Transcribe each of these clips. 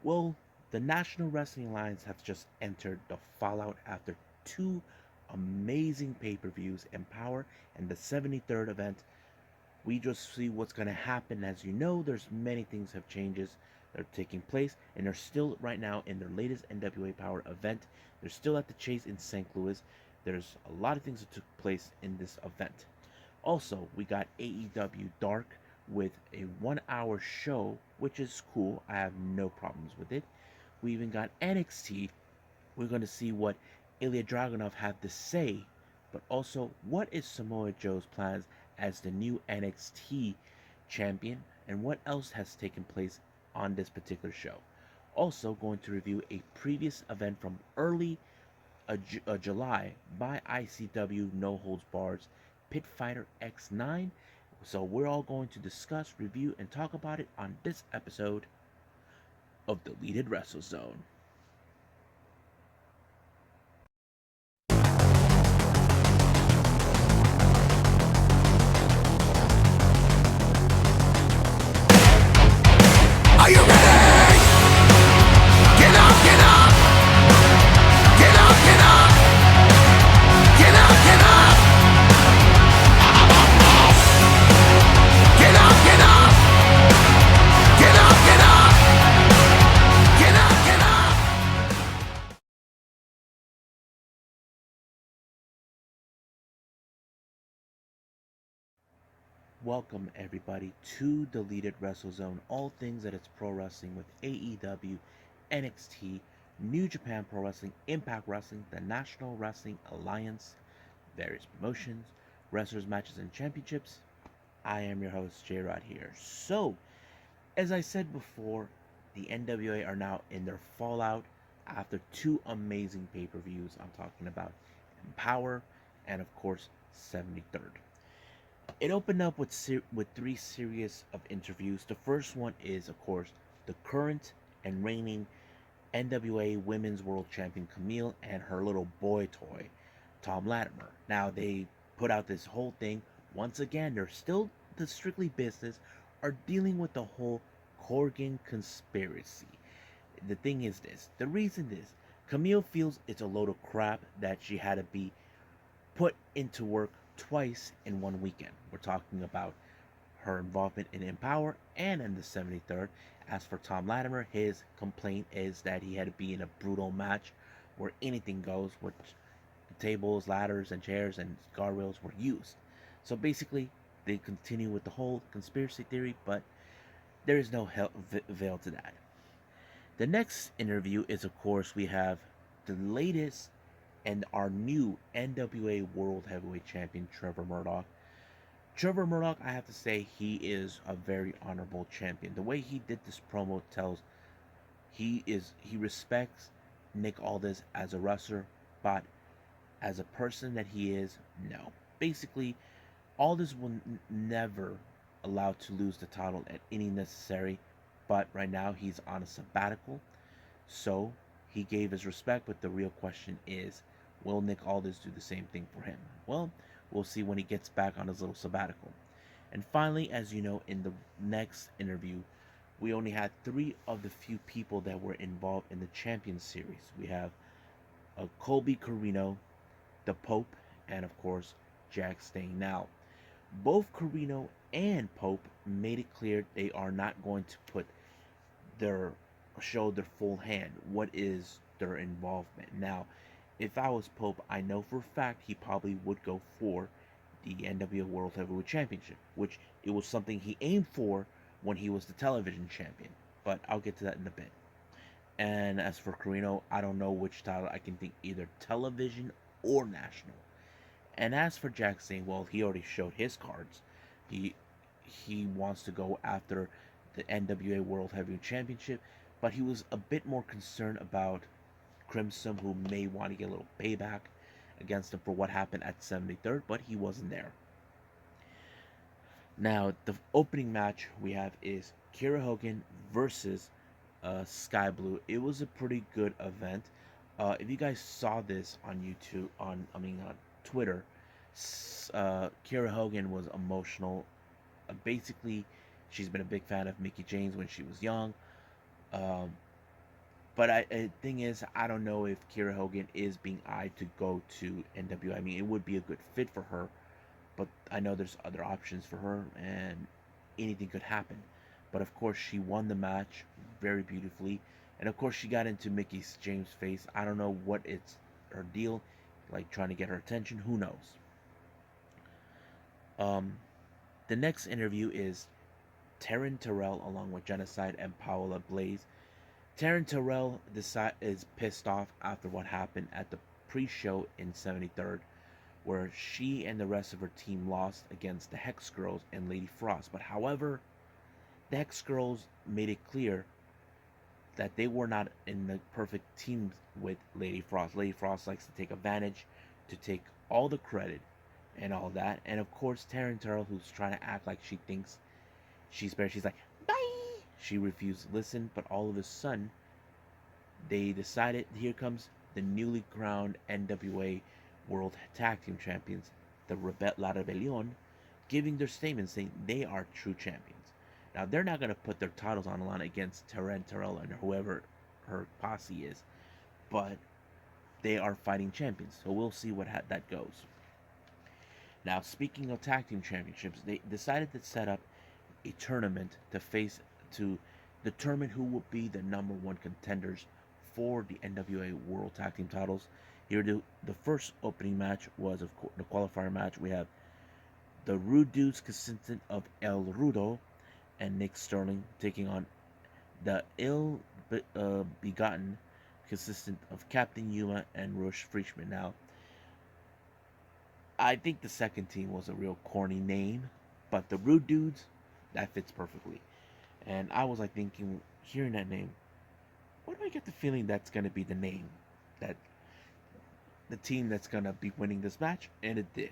Well, the National Wrestling Alliance has just entered the fallout after two amazing pay-per-views, Empower and the 73rd event. We just see what's going to happen. As you know, there's many things have changes that are taking place, and they're still right now in their latest NWA Power event. They're still at the Chase in St. Louis. There's a lot of things that took place in this event. Also, we got AEW Dark with a 1 hour show, which is cool. I have no problems with it. We even got NXT. We're going to see what Ilya Dragunov had to say, but also what is Samoa Joe's plans as the new NXT champion, and what else has taken place on this particular show. Also, going to review a previous event from early July by ICW No Holds Bars Pit Fighter X9. So we're all going to discuss, review, and talk about it on this episode of Deleted Wrestle Zone. Are you ready? Get up, get up! Get up, get up! Get up, get up! Get up, get up! Get up, get up! Get up, get up! Welcome everybody to Deleted Wrestle Zone, all things that it's pro wrestling with AEW, NXT, New Japan Pro Wrestling, Impact Wrestling, the National Wrestling Alliance, various promotions, wrestlers, matches, and championships. I am your host, J Rod here. So, as I said before, the NWA are now in their fallout after two amazing pay per views. I'm talking about Power and, of course, 73rd. It opened up with three series of interviews. The first one is, of course, the current and reigning NWA Women's World Champion Camille and her little boy toy, Tom Latimer. Now they put out this whole thing. Once again, they're still the strictly business, are dealing with the whole Corgan conspiracy. The thing is this. The reason is Camille feels it's a load of crap that she had to be put into work twice in one weekend. We're talking about her involvement in Empower and in the 73rd. As for Tom Latimer, his complaint is that he had to be in a brutal match where anything goes, which tables, ladders, and chairs and guardrails were used. So basically, they continue with the whole conspiracy theory, but there is no veil to that. The next interview is, of course, we have the latest and our new NWA World Heavyweight Champion, Trevor Murdoch. Trevor Murdoch, I have to say, he is a very honorable champion. The way he did this promo tells he respects Nick Aldis as a wrestler, but as a person that he is, no. Basically, Aldis will never allowed to lose the title at any necessary, but right now he's on a sabbatical, so he gave his respect. But the real question is, will Nick Aldis do the same thing for him? Well, we'll see when he gets back on his little sabbatical. And finally, as you know, in the next interview, we only had three of the few people that were involved in the Champions Series. We have Colby Carino, the Pope, and of course, Jack Stang. Now, both Carino and Pope made it clear they are not going to put their show their full hand. What is their involvement? Now, if I was Pope, I know for a fact he probably would go for the NWA World Heavyweight Championship, which it was something he aimed for when he was the television champion. But I'll get to that in a bit. And as for Carino, I don't know which title. I can think either television or national. And as for Jack Stang, well, he already showed his cards. He he wants to go after the NWA World Heavyweight Championship, but he was a bit more concerned about Crimson, who may want to get a little payback against him for what happened at 73rd, but he wasn't there. Now, the opening match we have is Kira Hogan versus Sky Blue. It was a pretty good event. If you guys saw this on YouTube, on Twitter, Kira Hogan was emotional. Basically, she's been a big fan of Mickey James when she was young. Um, But thing is, I don't know if Kiera Hogan is being eyed to go to NWA. I mean, it would be a good fit for her, but I know there's other options for her, and anything could happen. But of course, she won the match very beautifully, and of course, she got into Mickey James' face. I don't know what it's her deal, like trying to get her attention. Who knows? Um, the next interview is Taryn Terrell along with Genocide and Paola Blaze. Taryn Terrell is pissed off after what happened at the pre-show in 73rd, where she and the rest of her team lost against the Hex Girls and Lady Frost. But however, the Hex Girls made it clear that they were not in the perfect team with Lady Frost. Lady Frost likes to take advantage, to take all the credit and all that. And of course, Taryn Terrell, who's trying to act like she thinks she's better, she's like, bye! She refused to listen, but all of a sudden, they decided here comes the newly crowned NWA World Tag Team Champions, the La Rebellion, giving their statement saying they are true champions. Now, they're not going to put their titles on the line against Taryn Terrell and whoever her posse is, but they are fighting champions, so we'll see what that goes. Now, speaking of tag team championships, they decided to set up a tournament to determine who will be the number one contenders for the NWA World Tag Team titles. Here, the first opening match was, of course, the qualifier match. We have the Rude Dudes, consistent of El Rudo and Nick Sterling, taking on the Ill Begotten, consistent of Captain Yuma and Rush Frischman. Now, I think the second team was a real corny name, but the Rude Dudes, that fits perfectly. And I was like thinking, hearing that name, what do I get the feeling that's going to be the name that the team that's going to be winning this match? And it did.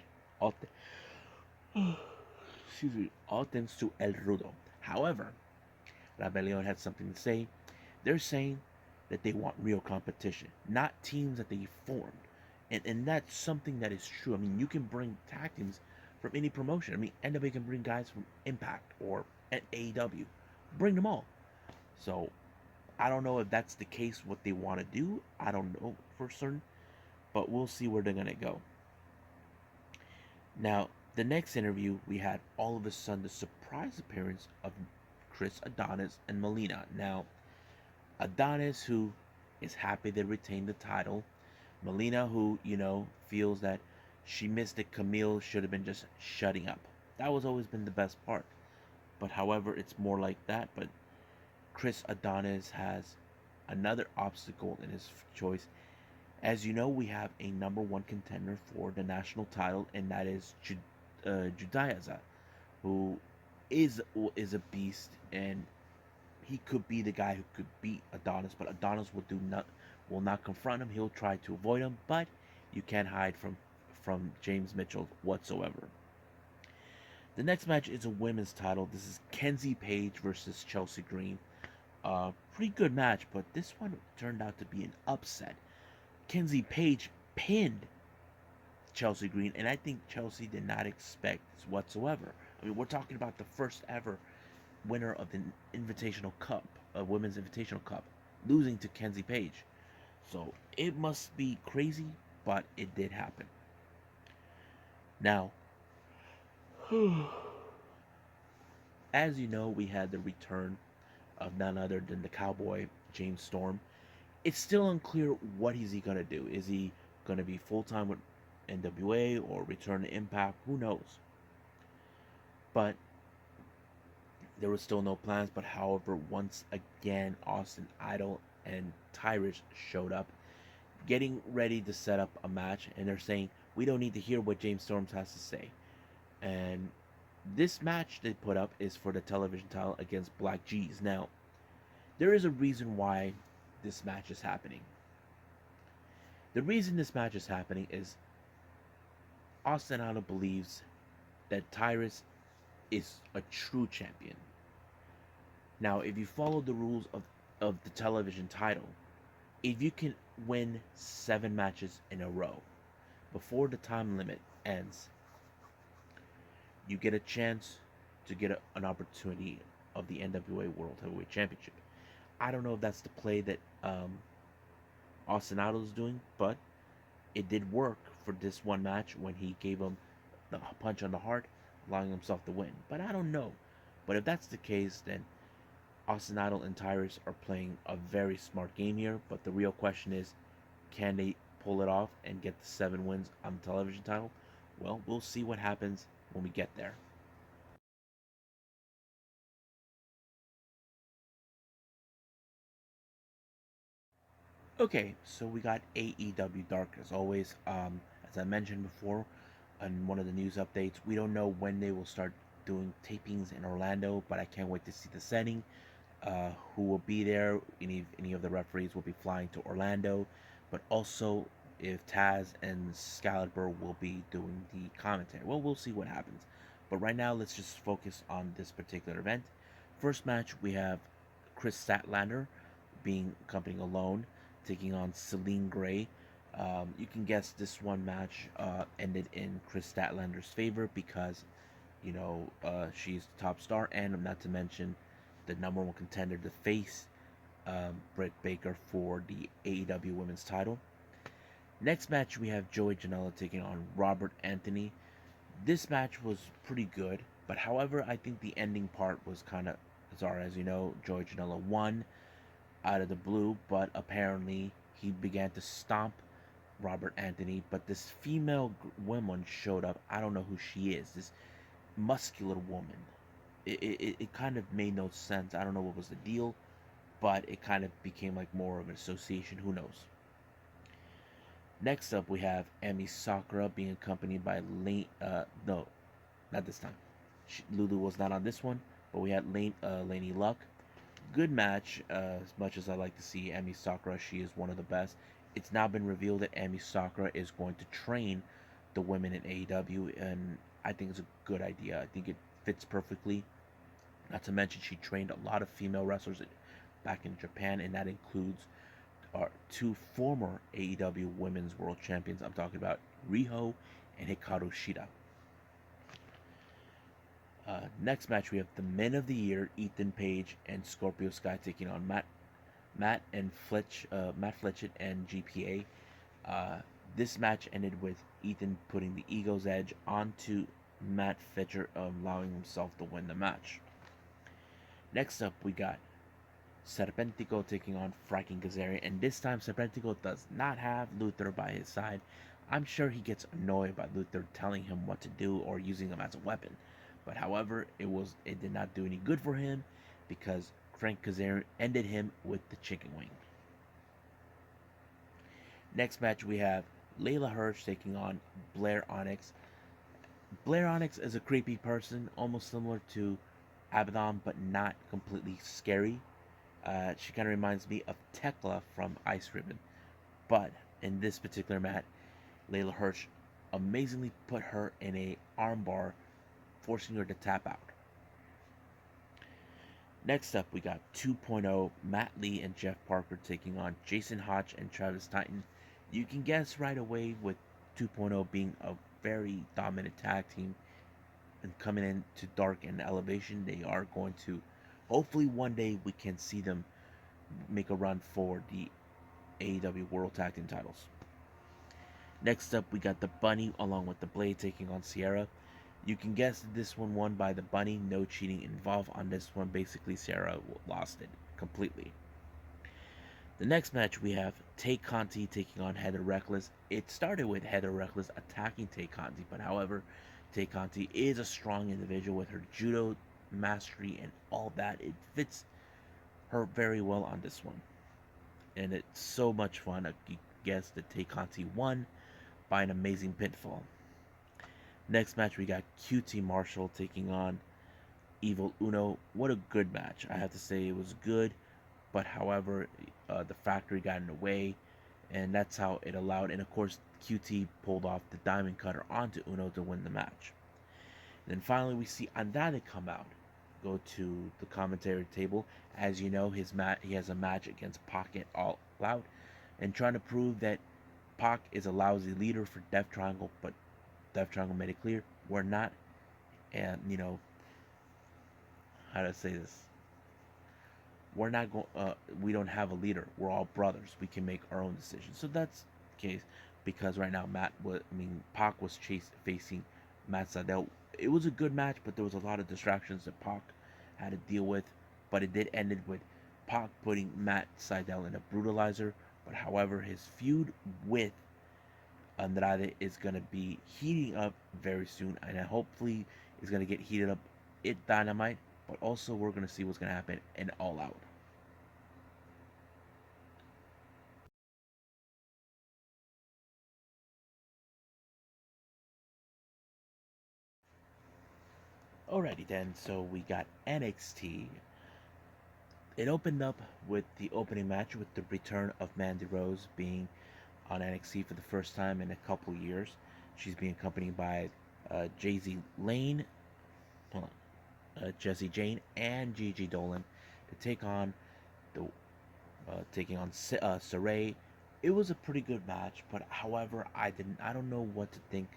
Excuse me, all thanks to El Rudo. However, Rebellion had something to say. They're saying that they want real competition, not teams that they formed. And that's something that is true. I mean, you can bring tag teams from any promotion. I mean, NWA can bring guys from Impact or at AEW. Bring them all. So, I don't know if that's the case, what they want to do. I don't know for certain. But we'll see where they're going to go. Now, the next interview, we had all of a sudden the surprise appearance of Chris Adonis and Melina. Now, Adonis, who is happy they retained the title. Melina, who, feels that she missed it. Camille should have been just shutting up. That was always been the best part. But however, it's more like that. But Chris Adonis has another obstacle in his choice. As you know, we have a number one contender for the national title, and that is Judaiza, who is a beast, and he could be the guy who could beat Adonis, but Adonis will not confront him. He'll try to avoid him, but you can't hide from James Mitchell whatsoever. The next match is a women's title. This is Kenzie Page versus Chelsea Green. Pretty good match, but this one turned out to be an upset. Kenzie Page pinned Chelsea Green, and I think Chelsea did not expect this whatsoever. I mean, we're talking about the first ever winner of the Invitational Cup, Women's Invitational Cup, losing to Kenzie Page. So it must be crazy, but it did happen. Now, as you know, we had the return of none other than the Cowboy, James Storm. It's still unclear what is he going to do. Is he going to be full-time with NWA or return to Impact? Who knows? But there was still no plans. But however, once again, Austin Idol and Tyrus showed up, getting ready to set up a match. And they're saying, we don't need to hear what James Storm has to say. And this match they put up is for the television title against Black G's. Now, there is a reason why this match is happening. The reason this match is happening is Austin Idol believes that Tyrus is a true champion. Now, if you follow the rules of the television title, if you can win 7 matches in a row before the time limit ends, you get a chance to get an opportunity of the NWA World Heavyweight Championship. I don't know if that's the play that Austin Idol's doing, but it did work for this one match when he gave him the punch on the heart, allowing himself to win. But I don't know. But if that's the case, then Austin Idol and Tyrus are playing a very smart game here. But the real question is, can they pull it off and get the 7 wins on the television title? Well, we'll see what happens when we get there. Okay, so we got AEW Dark as always. As I mentioned before, on one of the news updates, we don't know when they will start doing tapings in Orlando, but I can't wait to see the setting. Who will be there? Any of the referees will be flying to Orlando, but also if Taz and Excalibur will be doing the commentary. Well, we'll see what happens. But right now, let's just focus on this particular event. First match, we have Chris Statlander being accompanied alone, taking on Celine Gray. You can guess this one match ended in Chris Statlander's favor because, she's the top star, and not to mention the number one contender to face Britt Baker for the AEW Women's title. Next match, we have Joey Janela taking on Robert Anthony. This match was pretty good, but however, I think the ending part was kind of bizarre. As you know, Joey Janela won out of the blue, but apparently he began to stomp Robert Anthony. But this female woman showed up. I don't know who she is. This muscular woman. It kind of made no sense. I don't know what was the deal, but it kind of became like more of an association. Who knows? Next up, we have Emi Sakura being accompanied by Lane. No, not this time. Lulu was not on this one, but we had Laney Luck. Good match. As much as I like to see Emi Sakura, she is one of the best. It's now been revealed that Emi Sakura is going to train the women in AEW, and I think it's a good idea. I think it fits perfectly. Not to mention, she trained a lot of female wrestlers back in Japan, and that includes our 2 former AEW Women's World Champions. I'm talking about Riho and Hikaru Shida. Next match, we have the Men of the Year, Ethan Page and Scorpio Sky taking on Matt Fletchett and GPA. This match ended with Ethan putting the Ego's Edge onto Matt Fletcher, allowing himself to win the match. Next up, we got Serpentico taking on Frankie Kazarian, and this time Serpentico does not have Luther by his side. I'm sure he gets annoyed by Luther telling him what to do or using him as a weapon. But however, it did not do any good for him because Frank Kazarian ended him with the chicken wing. Next match, we have Layla Hirsch taking on Blair Onyx. Blair Onyx is a creepy person, almost similar to Abaddon, but not completely scary. She kind of reminds me of Tekla from Ice Ribbon. But in this particular match, Layla Hirsch amazingly put her in a armbar, forcing her to tap out. Next up, we got 2.0, Matt Lee and Jeff Parker taking on Jason Hodge and Travis Titan. You can guess right away with 2.0 being a very dominant tag team and coming into Dark and Elevation, they are going to, hopefully one day we can see them make a run for the AEW World Tag Team titles. Next up, we got the Bunny along with the Blade taking on Sierra. You can guess that this one won by the Bunny. No cheating involved on this one. Basically, Sierra lost it completely. The next match, we have Tay Conti taking on Heather Reckless. It started with Heather Reckless attacking Tay Conti, but however, Tay Conti is a strong individual with her judo mastery and all that. It fits her very well on this one. And it's so much fun. I guess that Tay Conti won by an amazing pinfall. Next match, we got QT Marshall taking on Evil Uno. What a good match. I have to say it was good, but however, the factory got in the way, and that's how it allowed. And of course, QT pulled off the diamond cutter onto Uno to win the match. And then finally, we see Andrade come out, go to the commentary table. As you know, he has a match against Pac at All Out, and trying to prove that Pac is a lousy leader for Death Triangle, but Death Triangle made it clear we're not. And how to say this? we're not going. We don't have a leader. We're all brothers. We can make our own decisions. So that's the case because right now Pac was facing Matt Sydal. It was a good match, but there was a lot of distractions that Pac had to deal with. But it did ended with Pac putting Matt Sydal in a brutalizer. But however, his feud with Andrade is going to be heating up very soon, and hopefully is going to get heated up at Dynamite. But also, we're going to see what's going to happen in All Out. Alrighty then, so we got NXT. It opened up with the opening match with the return of Mandy Rose being on NXT for the first time in a couple years. She's being accompanied by Jay-Z Lane, Jesse Jane, and Gigi Dolan to take on the taking on Saray. It was a pretty good match, but however, I don't know what to think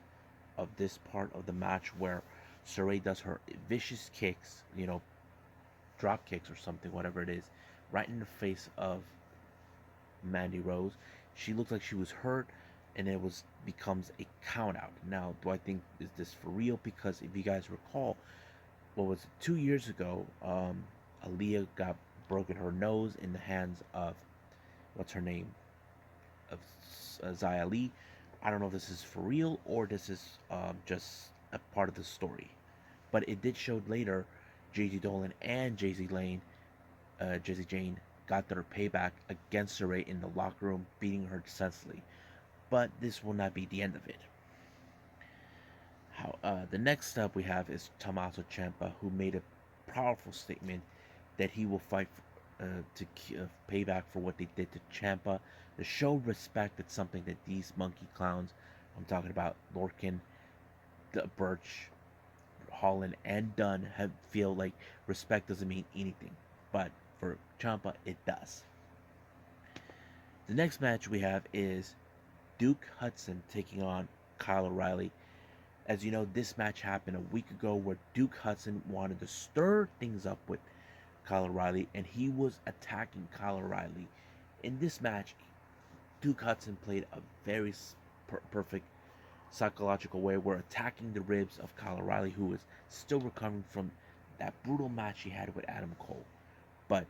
of this part of the match where Saray does her vicious kicks, drop kicks or something, whatever it is, right in the face of Mandy Rose. She looked like she was hurt, and it was becomes a count out. Now, do I think is this for real? Because if you guys recall, what was it, 2 years ago, Aaliyah got broken her nose in the hands of what's her name of Zia Lee. I don't know if this is for real or this is just a part of the story, but it did show later JG Dolan and Jesse Jane got their payback against Saray in the locker room, beating her senselessly. But this will not be the end of it. The next up we have is Tommaso Ciampa, who made a powerful statement that he will fight to pay back for what they did to Ciampa. To show respect, it's something that these monkey clowns, I'm talking about Lorcan, Burch, Holland, and Dunn, feel like respect doesn't mean anything. But for Ciampa, it does. The next match we have is Duke Hudson taking on Kyle O'Reilly. As you know, this match happened a week ago where Duke Hudson wanted to stir things up with Kyle O'Reilly, and he was attacking Kyle O'Reilly. In this match, Duke Hudson played a very perfect psychological way where attacking the ribs of Kyle O'Reilly, who was still recovering from that brutal match he had with Adam Cole. But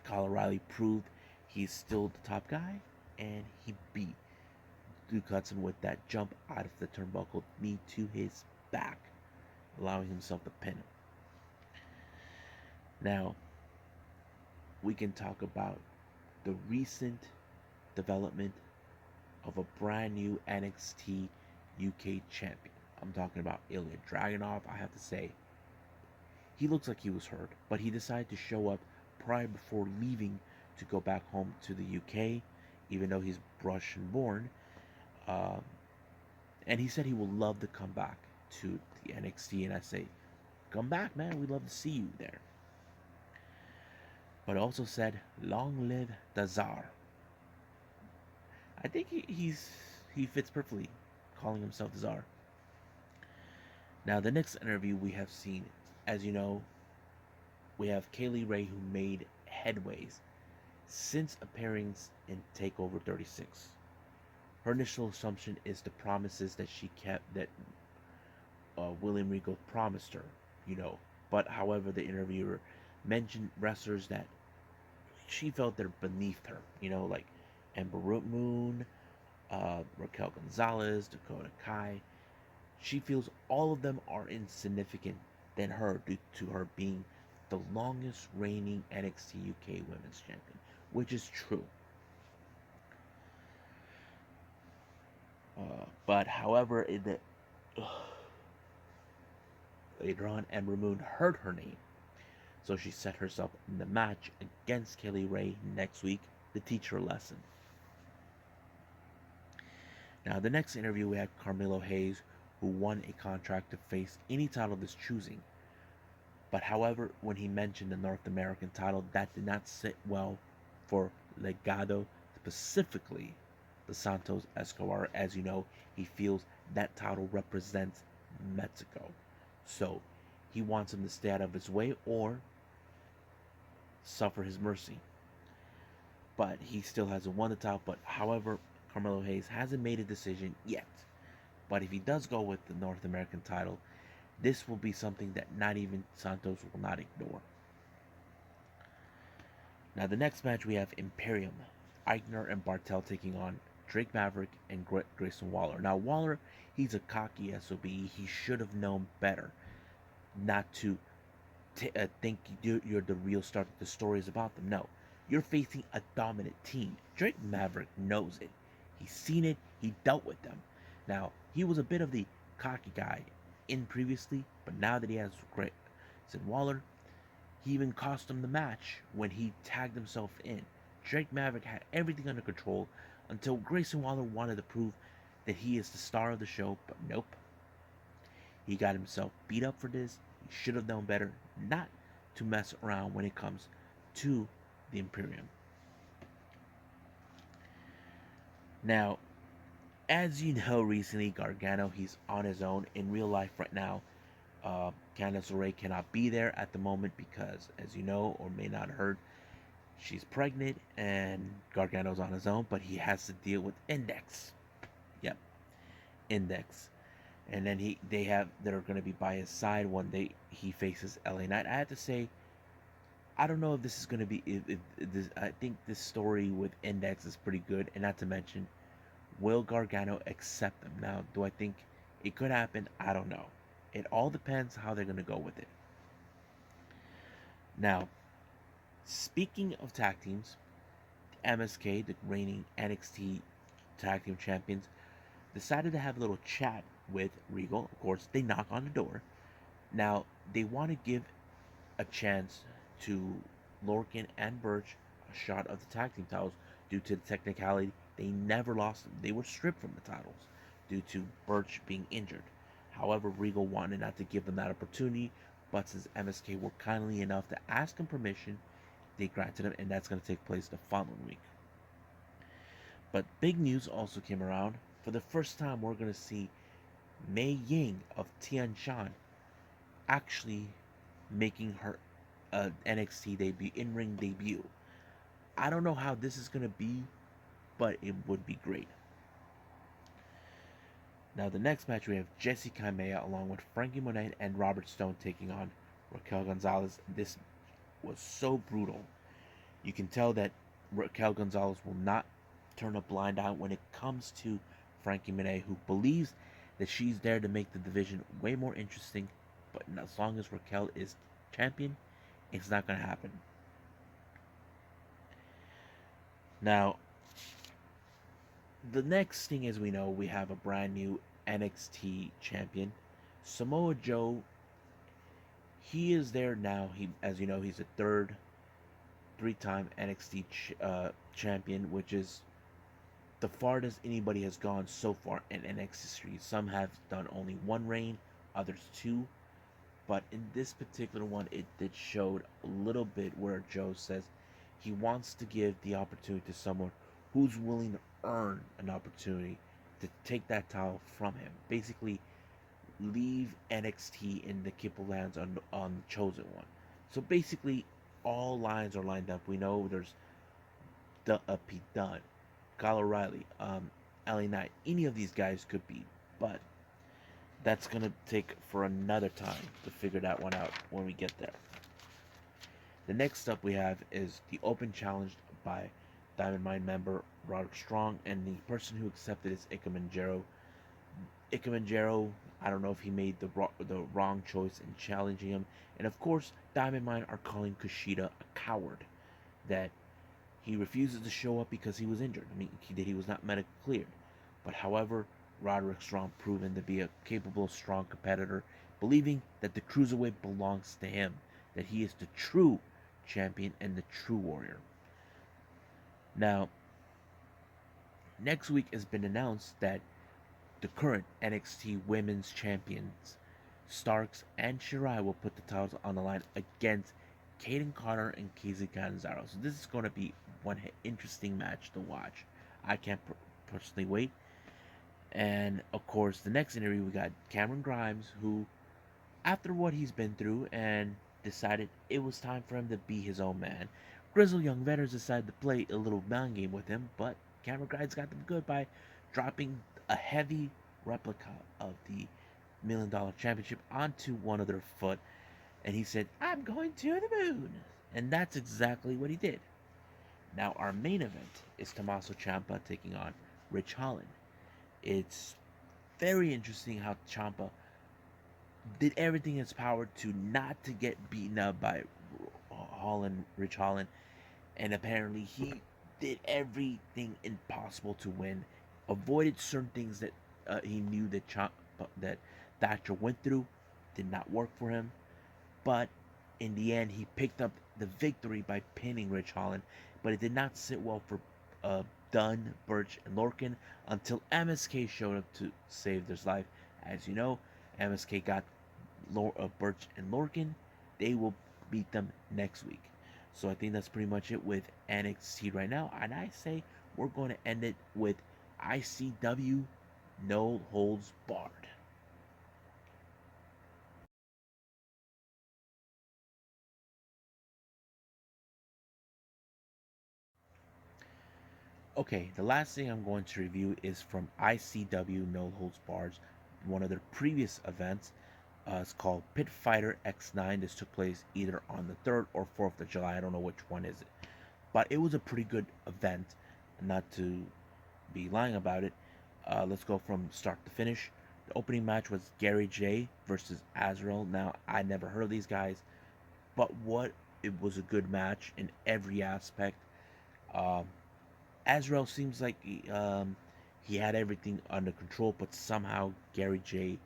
Kyle O'Reilly proved he's still the top guy, and he beat Duke Hudson with that jump out of the turnbuckle knee to his back, allowing himself to pin him. Now, we can talk about the recent development of a brand new NXT UK champion. I'm talking about Ilya Dragunov. I have to say, he looks like he was hurt, but he decided to show up prior before leaving to go back home to the UK, even though he's Russian born. Um, and he said he would love to come back to the NXT, and I say, come back, man. We'd love to see you there. But also said, long live the Tsar. I think he fits perfectly calling himself the Tsar. Now, the next interview we have seen, as you know, we have Kaylee Ray, who made headways since appearing in Takeover 36. Her initial assumption is the promises that she kept, that William Regal promised her, But however, the interviewer mentioned wrestlers that she felt they're beneath her, like Ember Moon, Raquel Gonzalez, Dakota Kai. She feels all of them are insignificant than her due to her being the longest reigning NXT UK Women's Champion, which is true. But however, later on, Ember Moon heard her name, so she set herself in the match against Kaylee Ray next week to teach her a lesson. Now, the next interview we had Carmelo Hayes, who won a contract to face any title of his choosing. But however, when he mentioned the North American title, that did not sit well for Legado, specifically the Santos Escobar. As you know, he feels that title represents Mexico. So he wants him to stay out of his way, or suffer his mercy. But he still hasn't won the title. But however, Carmelo Hayes hasn't made a decision yet. But if he does go with the North American title, this will be something that not even Santos will not ignore. Now, the next match we have Imperium, Eichner and Bartel taking on Drake Maverick and Grayson Waller. Now, Waller, he's a cocky SOB. He should have known better not to think you're the real star that the story is about them. No, you're facing a dominant team. Drake Maverick knows it. He's seen it. He dealt with them. Now, he was a bit of the cocky guy in previously, but now that he has Grayson Waller, he even cost him the match when he tagged himself in. Drake Maverick had everything under control until Grayson Waller wanted to prove that he is the star of the show, but nope. He got himself beat up for this. He should have known better not to mess around when it comes to the Imperium. Now, as you know, recently Gargano, he's on his own in real life right now. Candice LeRae cannot be there at the moment because, as you know or may not have heard, she's pregnant and Gargano's on his own, but he has to deal with Index. Yep, Index. And then they're going to be by his side one day he faces LA Knight. I have to say, I don't know if this is going to be. If this, I think this story with Index is pretty good, and not to mention, will Gargano accept them? Now, do I think it could happen? I don't know. It all depends how they're going to go with it. Now, speaking of tag teams, MSK, the reigning NXT tag team champions, decided to have a little chat with Regal. Of course, they knock on the door. Now, they want to give a chance to Lorcan and Burch a shot of the tag team titles due to the technicality. They never lost them. They were stripped from the titles due to Burch being injured. However, Regal wanted not to give them that opportunity, but since MSK were kindly enough to ask him permission, they granted him, and that's going to take place the following week. But big news also came around. For the first time, we're going to see Mei Ying of Tian Shan actually making her NXT debut, in-ring debut. I don't know how this is going to be, but it would be great. Now, the next match we have Jesse Kamea along with Frankie Monet and Robert Stone taking on Raquel Gonzalez. This was so brutal. You can tell that Raquel Gonzalez will not turn a blind eye when it comes to Frankie Monet, who believes that she's there to make the division way more interesting. But as long as Raquel is champion, it's not going to happen. Now, the next thing, as we know, we have a brand new NXT champion, Samoa Joe. He is there now. As you know, he's a three-time NXT champion, which is the farthest anybody has gone so far in NXT history. Some have done only one reign, others two. But in this particular one, it showed a little bit where Joe says he wants to give the opportunity to someone who's willing to earn an opportunity to take that title from him. Basically, leave NXT in the Kipple lands on the chosen one. So basically, all lines are lined up. We know there's Pete Dunne, Kyle O'Reilly, LA Knight. Any of these guys could be, but that's going to take for another time to figure that one out when we get there. The next up we have is the open challenge by Diamond Mine member Roderick Strong, and the person who accepted is Ike Manjaro. Ike Manjaro, I don't know if he made the wrong choice in challenging him. And of course, Diamond Mine are calling Kushida a coward, that he refuses to show up because he was injured. I mean, he was not medically cleared. But however, Roderick Strong proven to be a capable, strong competitor, believing that the cruiserweight belongs to him, that he is the true champion and the true warrior. Now, next week has been announced that the current NXT Women's Champions, Starks and Shirai, will put the titles on the line against Kaden Carter and Casey Catanzaro. So this is going to be one interesting match to watch. I can't personally wait. And of course, the next interview we got Cameron Grimes, who, after what he's been through and decided it was time for him to be his own man. Grizzled young veterans decided to play a little mind game with him, but Camera Guides got them good by dropping a heavy replica of the $1 million championship onto one of their foot, and he said, "I'm going to the moon." And that's exactly what he did. Now, our main event is Tommaso Ciampa taking on Rich Holland. It's very interesting how Ciampa did everything in his power to not to get beaten up by Rich Holland, and apparently he did everything impossible to win. Avoided certain things that he knew that Thatcher went through, did not work for him. But in the end, he picked up the victory by pinning Rich Holland. But it did not sit well for Dunn, Burch, and Lorcan until MSK showed up to save their life. As you know, MSK got Burch and Lorcan. They will beat them next week. So I think that's pretty much it with NXT right now. And I say we're going to end it with ICW No Holds Barred. Okay, the last thing I'm going to review is from ICW No Holds Barred, one of their previous events. It's called Pit Fighter X9. This took place either on the 3rd or 4th of July. I don't know which one is it. But it was a pretty good event, not to be lying about it. Let's go from start to finish. The opening match was Gary J versus Azrael. Now, I never heard of these guys, but it was a good match in every aspect. Um, Azrael seems like he had everything under control, but somehow Gary J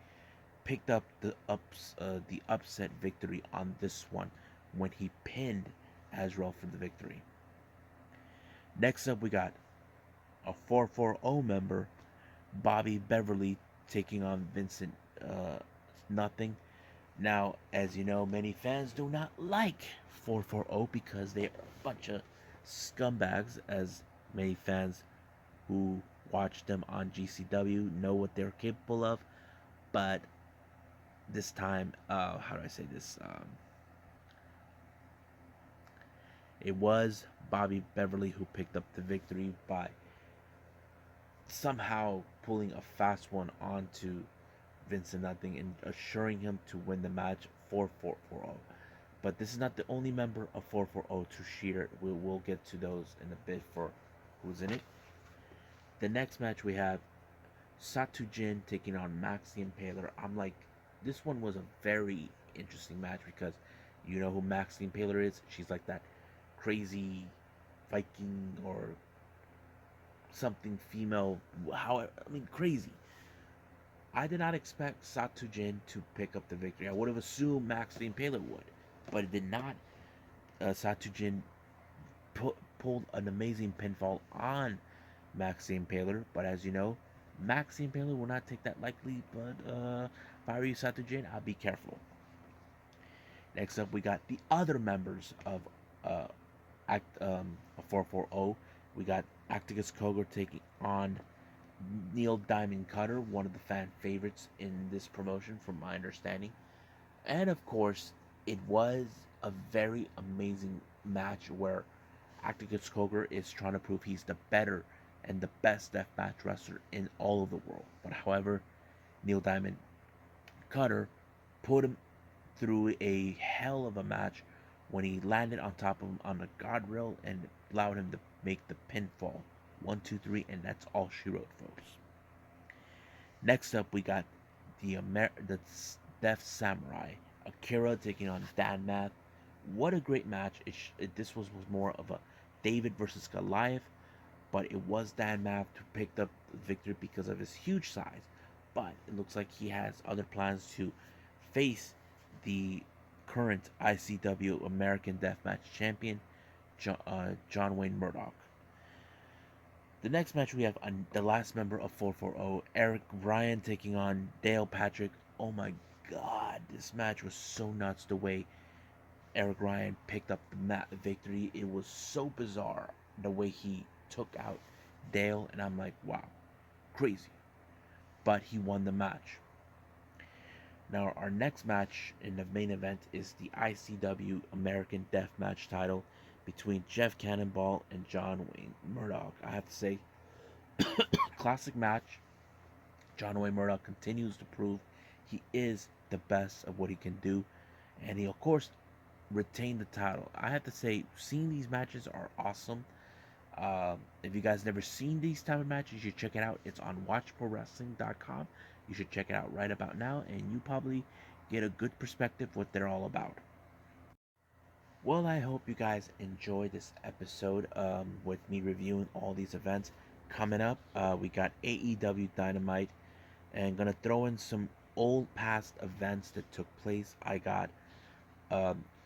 picked up the upset victory on this one when he pinned Azrael for the victory. Next up, we got a 440 member, Bobby Beverly, taking on Vincent Nothing. Now, as you know, many fans do not like 440 because they are a bunch of scumbags, as many fans who watch them on GCW know what they're capable of. But this time, how do I say this? It was Bobby Beverly who picked up the victory by somehow pulling a fast one onto Vincent Nothing and assuring him to win the match for 440. But this is not the only member of 440 to cheater. We'll get to those in a bit for who's in it. The next match we have Satu Jin taking on Max the Impaler. I'm like, this one was a very interesting match because you know who Max the Impaler is? She's like that crazy Viking or something female. Crazy. I did not expect Satu Jin to pick up the victory. I would have assumed Max the Impaler would, but it did not. Satu Jin pulled an amazing pinfall on Max the Impaler, but as you know, Max the Impaler will not take that lightly. But if I were you, Satu Jin, I'd be careful. Next up, we got the other members of uh, 440. We got Acticus Koger taking on Neil Diamond Cutter, one of the fan favorites in this promotion, from my understanding. And of course, it was a very amazing match where Acticus Koger is trying to prove he's the better and the best deathmatch wrestler in all of the world. But however, Neil Diamond Cutter put him through a hell of a match when he landed on top of him on the guardrail and allowed him to make the pinfall. 1, 2, 3, and that's all she wrote, folks. Next up, we got the Death Samurai, Akira taking on Dan Math. What a great match! This was more of a David versus Goliath, but it was Dan Math who picked up the victory because of his huge size. But it looks like he has other plans to face the current ICW American Deathmatch Champion, John Wayne Murdoch. The next match we have the last member of 440, Eric Ryan taking on Dale Patrick. Oh my god, this match was so nuts the way Eric Ryan picked up the victory. It was so bizarre the way he took out Dale, and I'm like, wow, crazy. But he won the match. Now, our next match in the main event is the ICW American Deathmatch title between Jeff Cannonball and John Wayne Murdoch. I have to say, classic match. John Wayne Murdoch continues to prove he is the best of what he can do, and he, of course, retained the title. I have to say, seeing these matches are awesome. If you guys never seen these type of matches, you should check it out. It's on watchprowrestling.com. You should check it out right about now, and you probably get a good perspective what they're all about. Well, I hope you guys enjoy this episode with me reviewing all these events. Coming up, we got AEW Dynamite, and gonna throw in some old past events that took place. I got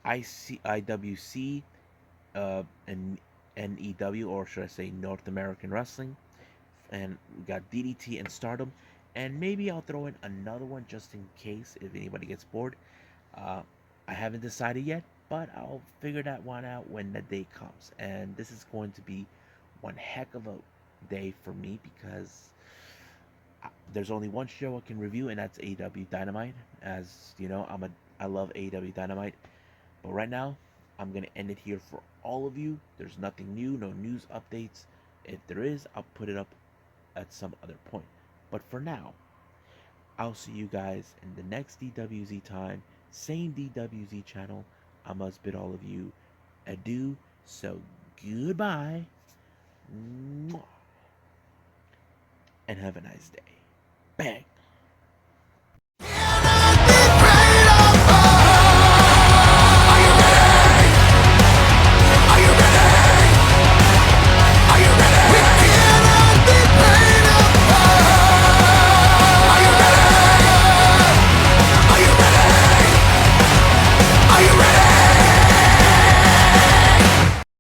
IWC and NEW, or should I say North American Wrestling, and we got DDT and Stardom, and maybe I'll throw in another one just in case if anybody gets bored. Uh, I haven't decided yet, but I'll figure that one out when the day comes. And this is going to be one heck of a day for me because there's only one show I can review, and that's AEW Dynamite. As you know, I love AEW Dynamite, but right now I'm gonna end it here for all of you. There's nothing new, no news updates. If there is, I'll put it up at some other point. But for now, I'll see you guys in the next DWZ time, same DWZ channel. I must bid all of you adieu. So goodbye. Mwah. And have a nice day. Bang.